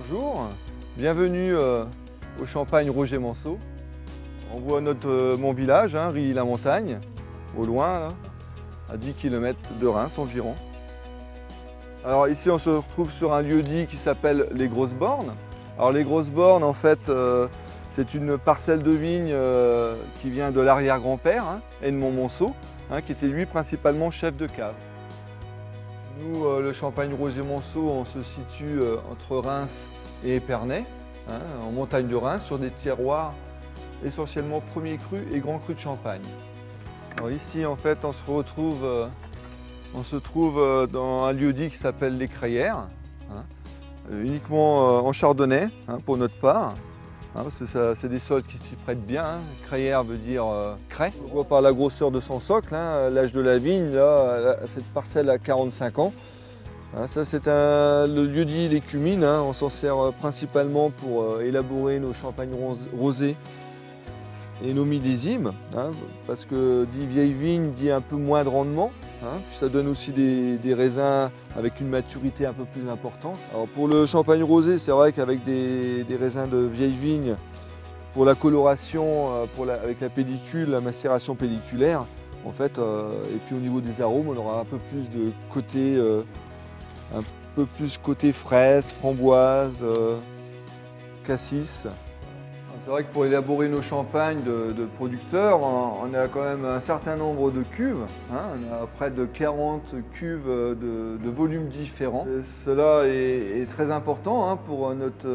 Bonjour, bienvenue au champagne Roger Manceau. On voit mon village, hein, Rilly-la-Montagne, au loin, là, à 10 km de Reims environ. Alors ici on se retrouve sur un lieu-dit qui s'appelle les Grosses Bornes. Alors les Grosses Bornes en fait c'est une parcelle de vigne qui vient de l'arrière-grand-père, hein, Edmond Monceau, hein, qui était lui principalement chef de cave. Nous, le champagne Roger Manceau, on se situe entre Reims et Épernay, hein, en montagne de Reims, sur des terroirs essentiellement premiers crus et grands crus de Champagne. Alors ici, en fait, on se trouve dans un lieu-dit qui s'appelle les Crayères, hein, uniquement en chardonnay, hein, pour notre part. Hein, parce que c'est des sols qui s'y prêtent bien. Hein. Crayère veut dire craie. On voit par la grosseur de son socle, hein, l'âge de la vigne, là, cette parcelle a 45 ans. Hein, ça c'est le lieu-dit Les Cumines. Hein, on s'en sert principalement pour élaborer nos champagnes rosés et nos millésimes. Hein, parce que dit vieille vigne dit un peu moins de rendement. Hein, puis ça donne aussi des raisins avec une maturité un peu plus importante. Alors pour le champagne rosé, c'est vrai qu'avec des raisins de vieille vigne, pour la coloration, avec la pellicule, la macération pelliculaire, en fait, et puis au niveau des arômes, on aura un peu plus côté fraise, framboise, cassis. C'est vrai que pour élaborer nos champagnes de producteurs, on a quand même un certain nombre de cuves. Hein, on a près de 40 cuves de volumes différents. Et cela est très important, hein, pour notre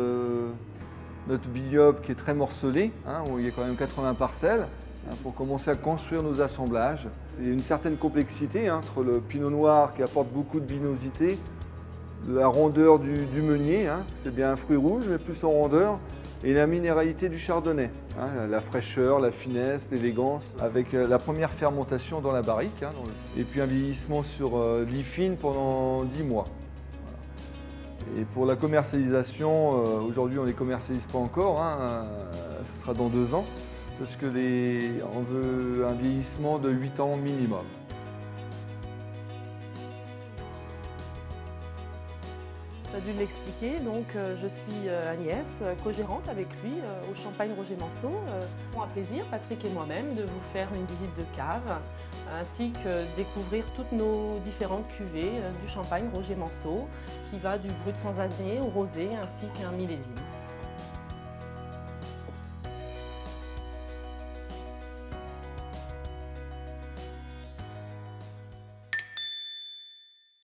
vignoble qui est très morcelé, hein, où il y a quand même 80 parcelles, hein, pour commencer à construire nos assemblages. Il y a une certaine complexité, hein, entre le pinot noir qui apporte beaucoup de vinosité, la rondeur du meunier, hein, c'est bien un fruit rouge mais plus en rondeur, et la minéralité du chardonnay, hein, la fraîcheur, la finesse, l'élégance, avec la première fermentation dans la barrique, hein, et puis un vieillissement sur lie fine pendant 10 mois. Voilà. Et pour la commercialisation, aujourd'hui on ne les commercialise pas encore, hein, ce sera dans 2 ans, parce que on veut un vieillissement de 8 ans minimum. Tu as dû l'expliquer, donc je suis Agnès, co-gérante avec lui au champagne Roger Manceau. On a plaisir, Patrick et moi-même, de vous faire une visite de cave, ainsi que découvrir toutes nos différentes cuvées du champagne Roger Manceau, qui va du brut sans année au rosé, ainsi qu'un millésime.